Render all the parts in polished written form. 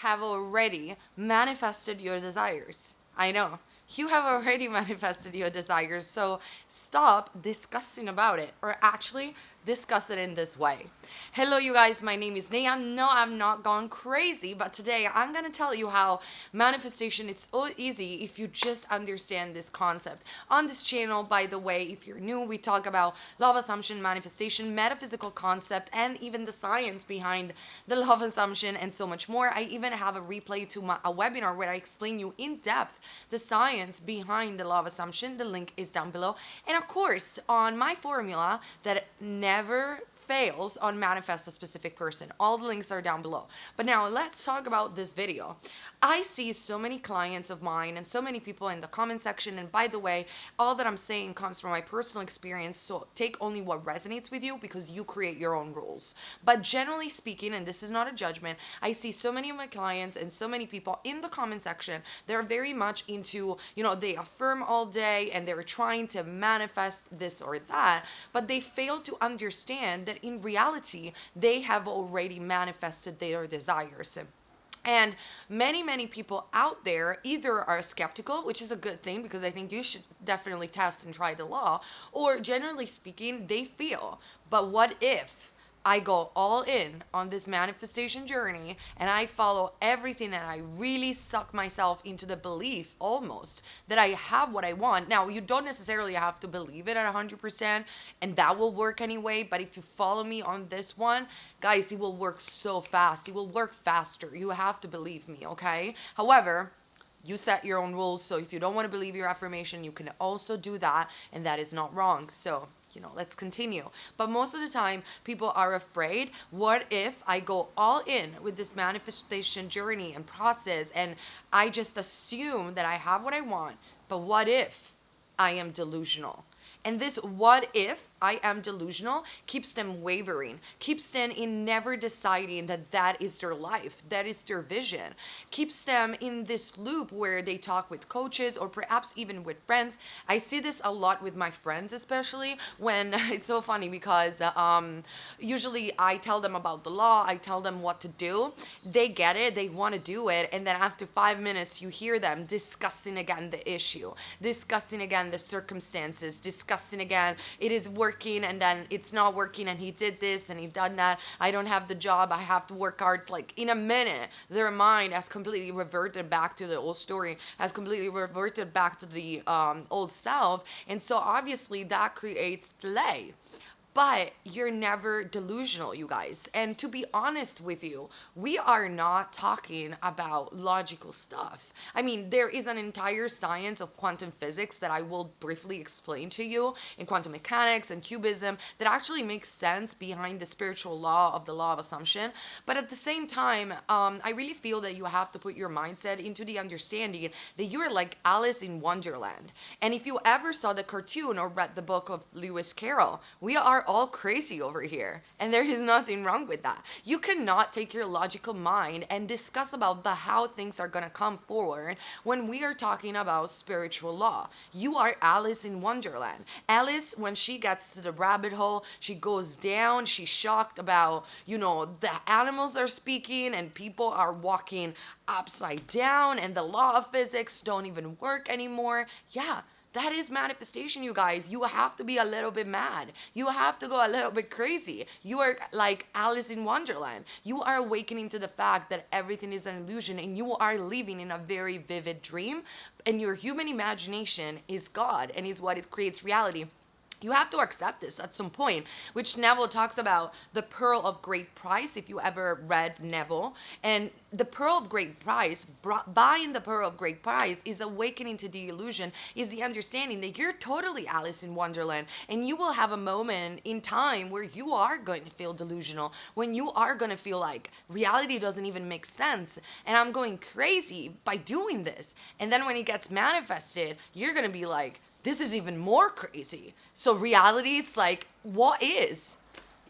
have already manifested your desires. I know. You have already manifested your desires, so stop discussing about it, or actually discuss it in this way. Hello, you guys, my name is Naya. No, I'm not gone crazy, but today I'm gonna tell you how manifestation it's so easy if you just understand this concept. On this channel, by the way, if you're new, we talk about law of assumption, manifestation, metaphysical concept, and even the science behind the law of assumption and so much more. I even have a replay to a webinar where I explain you in depth the science behind the law of assumption. The link is down below. And of course, on my formula that never fails on manifest a specific person. All the links are down below. But now let's talk about this video. I see so many clients of mine and so many people in the comment section, and by the way, all that I'm saying comes from my personal experience, so take only what resonates with you because you create your own rules. But generally speaking, and this is not a judgment, I see so many of my clients and so many people in the comment section, they're very much into, they affirm all day and they're trying to manifest this or that, but they fail to understand that in reality, they have already manifested their desires. And many people out there either are skeptical, which is a good thing because I think you should definitely test and try the law, or generally speaking, they feel, but what if I go all in on this manifestation journey and I follow everything and I really suck myself into the belief almost that I have what I want. Now, you don't necessarily have to believe it at 100% and that will work anyway, but if you follow me on this one, guys, it will work so fast. It will work faster. You have to believe me, okay? However, you set your own rules, so if you don't want to believe your affirmation, you can also do that, and that is not wrong. So, let's continue. But most of the time, people are afraid, what if I go all in with this manifestation journey and process, and I just assume that I have what I want, but what if I am delusional? And this what if I am delusional keeps them wavering, keeps them in never deciding that that is their life, that is their vision, keeps them in this loop where they talk with coaches or perhaps even with friends. I see this a lot with my friends, especially when it's so funny because usually I tell them about the law, I tell them what to do, they get it, they want to do it, and then after 5 minutes you hear them discussing again the issue, discussing again the circumstances, discussing again, it is working and then it's not working and he did this and he done that, I don't have the job, I have to work hard. It's like in a minute their mind has completely reverted back to the old story, has completely reverted back to the old self, and so obviously that creates delay. But you're never delusional, you guys. And to be honest with you, we are not talking about logical stuff. I mean, there is an entire science of quantum physics that I will briefly explain to you in quantum mechanics and cubism that actually makes sense behind the spiritual law of the law of assumption. But at the same time, I really feel that you have to put your mindset into the understanding that you're like Alice in Wonderland. And if you ever saw the cartoon or read the book of Lewis Carroll, we are all crazy over here, and there is nothing wrong with that. You cannot take your logical mind and discuss about the how things are gonna come forward when we are talking about spiritual law. You are Alice in Wonderland. Alice, when she gets to the rabbit hole, she goes down, she's shocked about, the animals are speaking and people are walking upside down and the law of physics don't even work anymore. Yeah, that is manifestation, you guys. You have to be a little bit mad. You have to go a little bit crazy. You are like Alice in Wonderland. You are awakening to the fact that everything is an illusion and you are living in a very vivid dream, and your human imagination is God and is what it creates reality. You have to accept this at some point, which Neville talks about the pearl of great price, if you ever read Neville. And the pearl of great price, buying the pearl of great price is awakening to the illusion, is the understanding that you're totally Alice in Wonderland, and you will have a moment in time where you are going to feel delusional, when you are going to feel like reality doesn't even make sense, and I'm going crazy by doing this. And then when it gets manifested, you're going to be like, this is even more crazy. So reality, it's like, what is?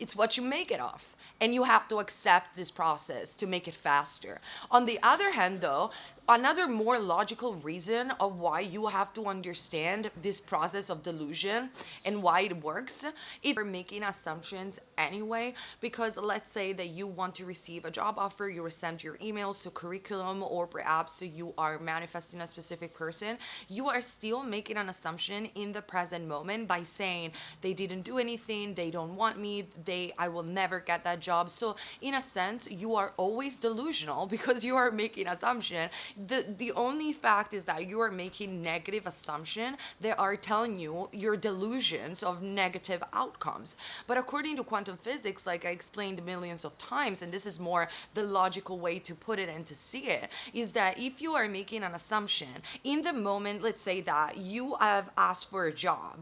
It's what you make it of. And you have to accept this process to make it faster. On the other hand, though, another more logical reason of why you have to understand this process of delusion and why it works, if you're making assumptions anyway, because let's say that you want to receive a job offer, you send your emails to curriculum, or perhaps you are manifesting a specific person, you are still making an assumption in the present moment by saying they didn't do anything, they don't want me, I will never get that job. So in a sense, you are always delusional because you are making assumption. The only fact is that you are making negative assumption that are telling you your delusions of negative outcomes. But according to quantum physics, like I explained millions of times, and this is more the logical way to put it and to see it, is that if you are making an assumption in the moment, let's say that you have asked for a job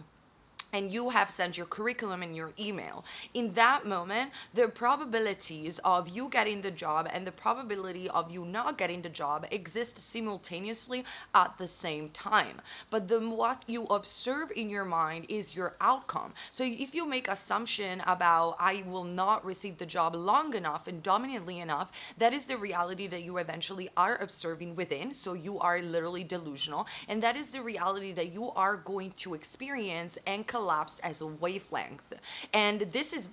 and you have sent your curriculum and your email, in that moment, the probabilities of you getting the job and the probability of you not getting the job exist simultaneously at the same time. But what you observe in your mind is your outcome. So if you make assumption about I will not receive the job long enough and dominantly enough, that is the reality that you eventually are observing within. So you are literally delusional, and that is the reality that you are going to experience and collapse as a wavelength. And this is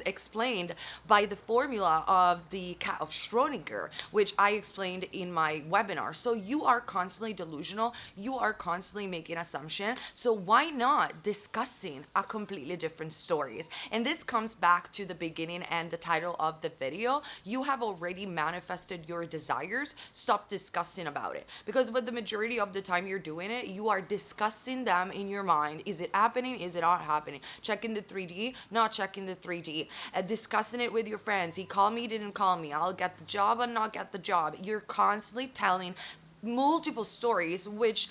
explained by the formula of the cat of Schrodinger, which I explained in my webinar. So you are constantly delusional, you are constantly making assumption, so why not discussing a completely different stories? And this comes back to the beginning and the title of the video. You have already manifested your desires. Stop discussing about it, because with the majority of the time you're doing it, you are discussing them in your mind. Is it happening? Is it not happening? Checking the 3D, not checking the 3D. Discussing it with your friends. He called me, didn't call me. I'll get the job or not get the job. You're constantly telling multiple stories, which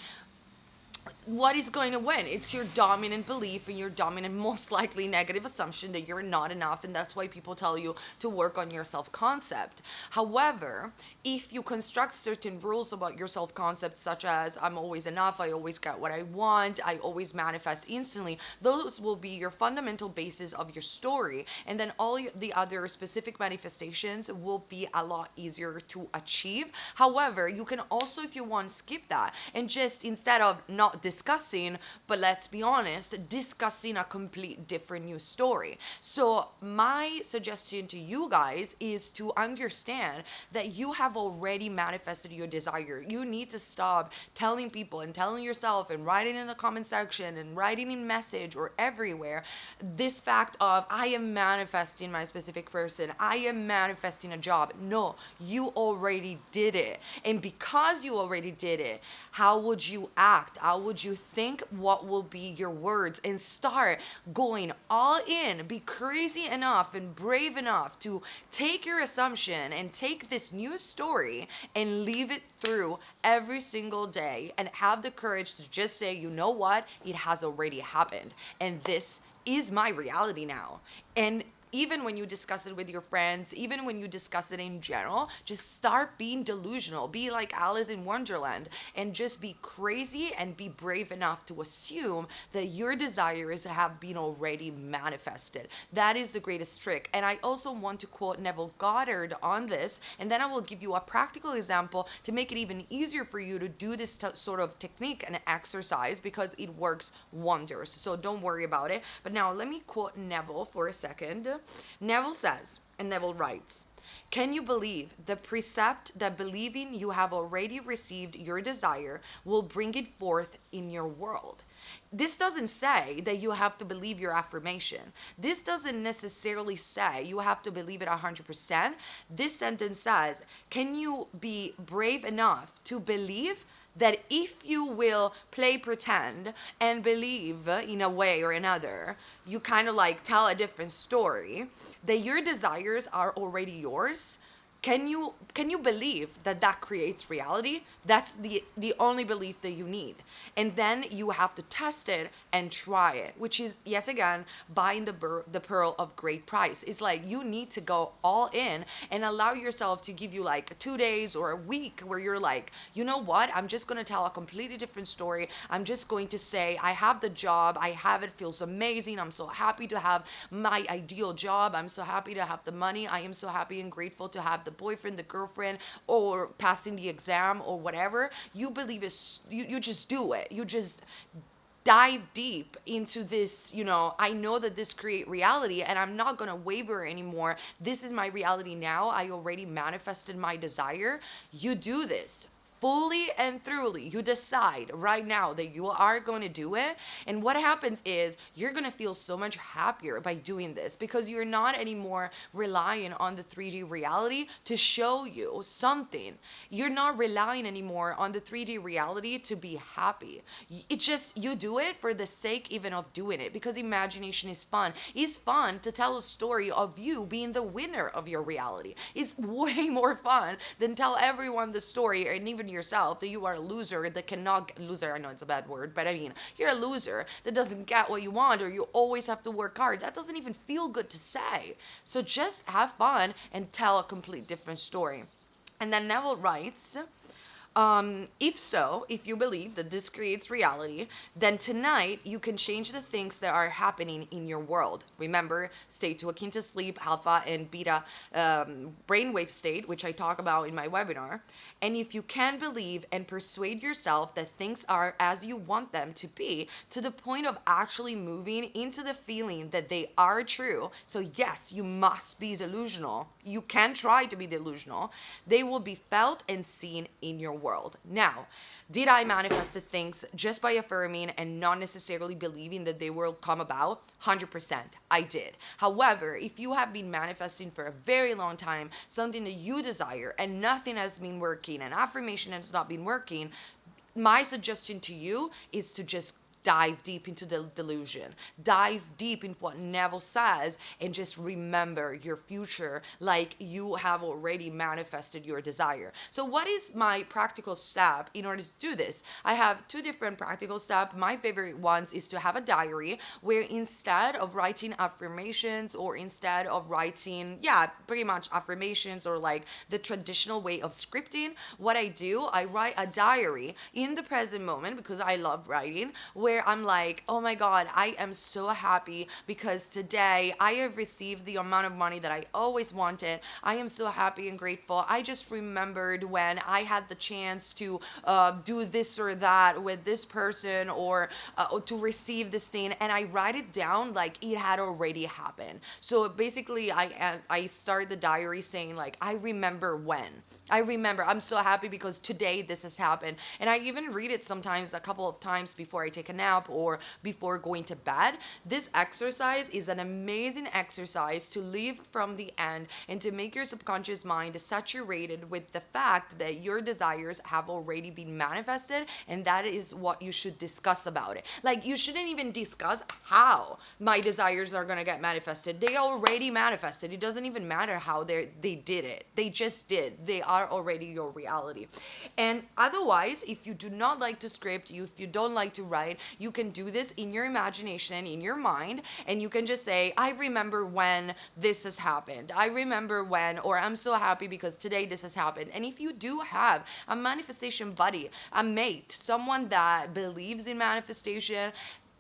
what is going to win? It's your dominant belief and your dominant, most likely negative assumption that you're not enough, and that's why people tell you to work on your self-concept. However, if you construct certain rules about your self-concept, such as I'm always enough, I always get what I want, I always manifest instantly, those will be your fundamental basis of your story, and then all the other specific manifestations will be a lot easier to achieve. However, you can also, if you want, skip that and just, instead of not discussing, but let's be honest, discussing a complete different new story. So my suggestion to you guys is to understand that you have already manifested your desire. You need to stop telling people and telling yourself and writing in the comment section and writing in message or everywhere this fact of I am manifesting my specific person, I am manifesting a job. No, you already did it. And because you already did it, how would you act? How would you think? What will be your words? And start going all in. Be crazy enough and brave enough to take your assumption and take this new story and leave it through every single day, and have the courage to just say, you know what? It has already happened. And this is my reality now. And even when you discuss it with your friends, even when you discuss it in general, just start being delusional. Be like Alice in Wonderland and just be crazy and be brave enough to assume that your desires have been already manifested. That is the greatest trick. And I also want to quote Neville Goddard on this, and then I will give you a practical example to make it even easier for you to do this sort of technique and exercise, because it works wonders. So don't worry about it. But now let me quote Neville for a second. Neville says, and Neville writes, "Can you believe the precept that believing you have already received your desire will bring it forth in your world?" This doesn't say that you have to believe your affirmation. This doesn't necessarily say you have to believe it 100%. This sentence says, can you be brave enough to believe that if you will play pretend and believe in a way or another, you kind of like tell a different story, that your desires are already yours, Can you believe that that creates reality? That's the only belief that you need. And then you have to test it and try it, which is yet again buying the pearl of great price. It's like you need to go all in and allow yourself to give you like 2 days or a week where you're like, you know what, I'm just going to tell a completely different story. I'm just going to say I have the job, I have it, feels amazing, I'm so happy to have my ideal job, I'm so happy to have the money, I am so happy and grateful to have the boyfriend, the girlfriend, or passing the exam or whatever. You believe is you just do it. You just dive deep into this, I know that this create reality and I'm not going to waver anymore. This is my reality now. I already manifested my desire. You do this fully and thoroughly. You decide right now that you are going to do it. And what happens is you're going to feel so much happier by doing this because you're not anymore relying on the 3D reality to show you something. You're not relying anymore on the 3D reality to be happy. It's just you do it for the sake even of doing it because imagination is fun. It's fun to tell a story of you being the winner of your reality. It's way more fun than tell everyone the story and even yourself that you are a loser that cannot loser. I know it's a bad word, but I mean, you're a loser that doesn't get what you want or you always have to work hard. That doesn't even feel good to say. So just have fun and tell a complete different story. And then Neville writes, if you believe that this creates reality, then tonight you can change the things that are happening in your world. Remember, state too akin to sleep, alpha and beta brainwave state, which I talk about in my webinar. And if you can believe and persuade yourself that things are as you want them to be, to the point of actually moving into the feeling that they are true. So yes, you must be delusional. You can try to be delusional. They will be felt and seen in your world. Now, did I manifest the things just by affirming and not necessarily believing that they will come about? 100%, I did. However, if you have been manifesting for a very long time, something that you desire and nothing has been working and affirmation has not been working, my suggestion to you is to just dive deep into the delusion. Dive deep in what Neville says and just remember your future like you have already manifested your desire. So what is my practical step in order to do this? I have two different practical steps. My favorite ones is to have a diary where instead of writing affirmations or instead of writing, pretty much affirmations or like the traditional way of scripting, what I do, I write a diary in the present moment because I love writing where I'm like, oh my God, I am so happy because today I have received the amount of money that I always wanted. I am so happy and grateful. I just remembered when I had the chance to do this or that with this person or to receive this thing, and I write it down like it had already happened. So basically I start the diary saying like, I remember when. I'm so happy because today this has happened. And I even read it sometimes a couple of times before I take a nap or before going to bed. This exercise is an amazing exercise to live from the end and to make your subconscious mind saturated with the fact that your desires have already been manifested, and that is what you should discuss about it. Like, you shouldn't even discuss how my desires are going to get manifested. They already manifested. It doesn't even matter how they did it. They just did. They are already your reality. And otherwise, if you do not like to script, if you don't like to write, you can do this in your imagination, in your mind, and you can just say, I remember when this has happened. I remember when, or I'm so happy because today this has happened. And if you do have a manifestation buddy, a mate, someone that believes in manifestation,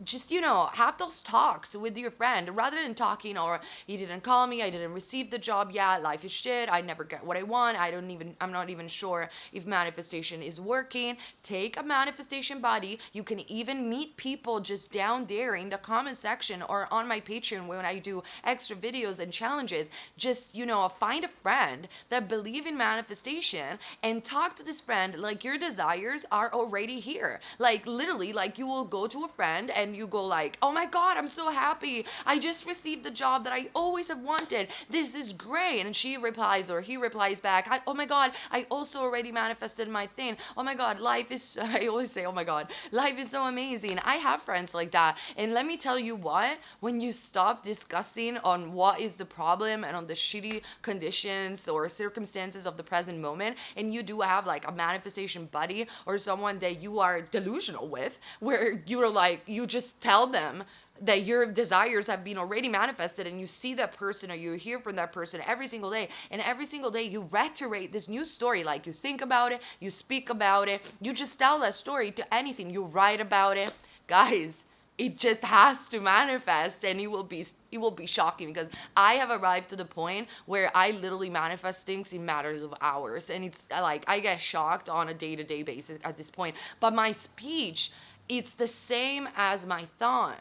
just, have those talks with your friend rather than talking, or he didn't call me, I didn't receive the job yet, life is shit, I never get what I want, I'm not even sure if manifestation is working. Take a manifestation buddy. You can even meet people just down there in the comment section or on my Patreon when I do extra videos and challenges. Just, find a friend that believe in manifestation and talk to this friend like your desires are already here. Like, literally, like you will go to a friend and and you go like, oh my God, I'm so happy. I just received the job that I always have wanted. This is great. And she replies or he replies back, oh my God, I also already manifested my thing. Oh my God, life is, I always say, oh my God, life is so amazing. I have friends like that. And let me tell you what, when you stop discussing on what is the problem and on the shitty conditions or circumstances of the present moment, and you do have like a manifestation buddy or someone that you are delusional with, where you're like, you just tell them that your desires have been already manifested, and you see that person or you hear from that person every single day, and every single day you reiterate this new story, like you think about it, you speak about it, you just tell that story to anything, you write about it. Guys, it just has to manifest, and it will be shocking, because I have arrived to the point where I literally manifest things in matters of hours, and it's like I get shocked on a day-to-day basis at this point. But my speech, it's the same as my thought.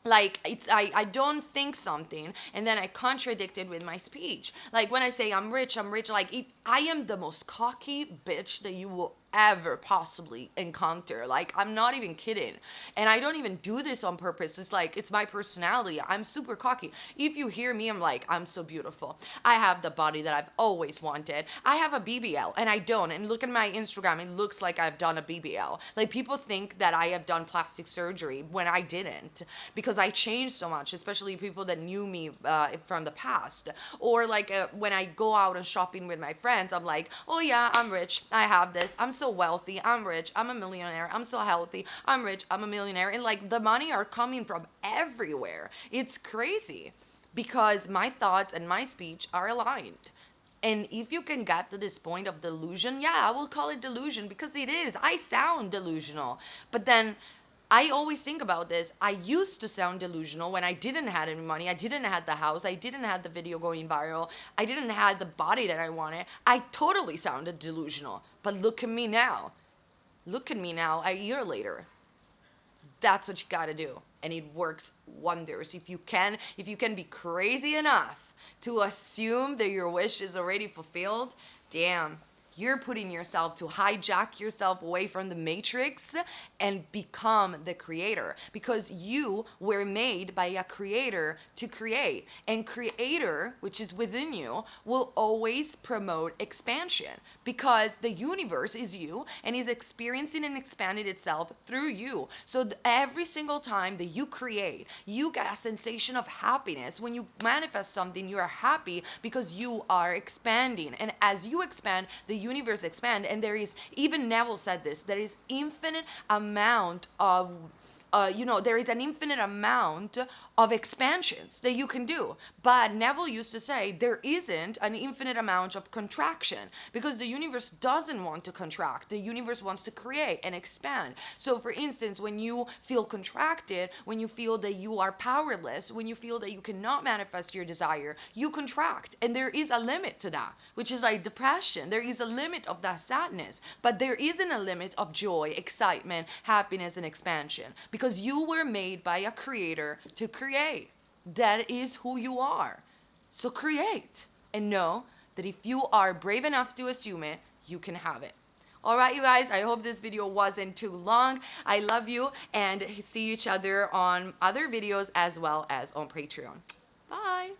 Like, it's I don't think something and then I contradict it with my speech. Like when I say I'm rich, like I am the most cocky bitch that you will ever possibly encounter. Like, I'm not even kidding. And I don't even do this on purpose. It's like, it's my personality. I'm super cocky. If you hear me, I'm like, I'm so beautiful. I have the body that I've always wanted. I have a BBL and I don't. And look at my Instagram. It looks like I've done a BBL. Like, people think that I have done plastic surgery when I didn't, because I changed so much, especially people that knew me from the past. Or like when I go out and shopping with my friends, I'm like, oh yeah, I'm rich. I have this. I'm so wealthy. I'm rich. I'm a millionaire. I'm so healthy. I'm rich. I'm a millionaire. And like, the money are coming from everywhere. It's crazy because my thoughts and my speech are aligned. And if you can get to this point of delusion, yeah, I will call it delusion, because it is. I sound delusional. But then I always think about this. I used to sound delusional when I didn't have any money. I didn't have the house. I didn't have the video going viral. I didn't have the body that I wanted. I totally sounded delusional. But look at me now. Look at me now, a year later. That's what you gotta do. And it works wonders. If you can be crazy enough to assume that your wish is already fulfilled, damn, you're putting yourself to hijack yourself away from the matrix and become the creator, because you were made by a creator to create. And creator, which is within you, will always promote expansion, because the universe is you and is experiencing and expanding itself through you. So every single time that you create, you get a sensation of happiness. When you manifest something, you are happy because you are expanding. And as you expand, the universe expand. And there is, even Neville said this, there is infinite amount of there is an infinite amount of expansions that you can do. But Neville used to say there isn't an infinite amount of contraction, because the universe doesn't want to contract. The universe wants to create and expand. So for instance, when you feel contracted, when you feel that you are powerless, when you feel that you cannot manifest your desire, you contract. And there is a limit to that, which is like depression. There is a limit of that sadness, but there isn't a limit of joy, excitement, happiness, and expansion, because you were made by a creator to create. That is who you are. So create, and know that if you are brave enough to assume it, you can have it. All right, you guys, I hope this video wasn't too long. I love you, and see each other on other videos as well as on Patreon. Bye.